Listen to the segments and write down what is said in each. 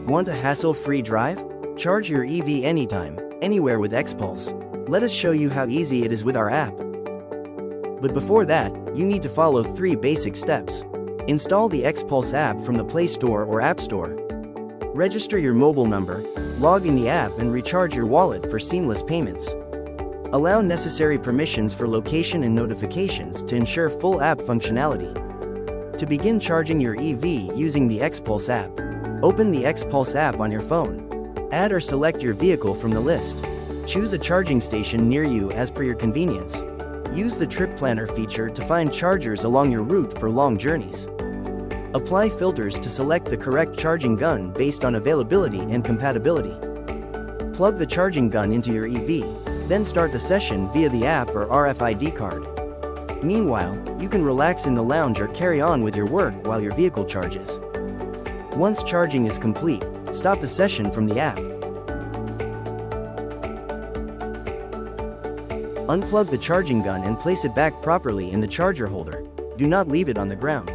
Want a hassle-free drive? Charge your EV anytime, anywhere with XPULSE. Let us show you how easy it is with our app. But before that, you need to follow 3 basic steps. Install the XPULSE app from the Play Store or App Store. Register your mobile number, log in the app and recharge your wallet for seamless payments. Allow necessary permissions for location and notifications to ensure full app functionality. To begin charging your EV using the XPULSE app, open the XPULSE app on your phone. Add or select your vehicle from the list. Choose a charging station near you as per your convenience. Use the trip planner feature to find chargers along your route for long journeys. Apply filters to select the correct charging gun based on availability and compatibility. Plug the charging gun into your EV, then start the session via the app or RFID card. Meanwhile, you can relax in the lounge or carry on with your work while your vehicle charges. Once charging is complete, stop the session from the app. Unplug the charging gun and place it back properly in the charger holder. Do not leave it on the ground.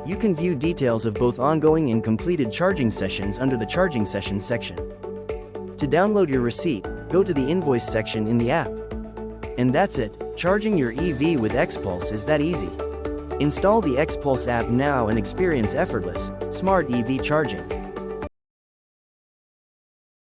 You can view details of both ongoing and completed charging sessions under the Charging Sessions section. To download your receipt, go to the Invoice section in the app. And that's it, charging your EV with XPULSE is that easy. Install the XPULSE app now and experience effortless, smart EV charging.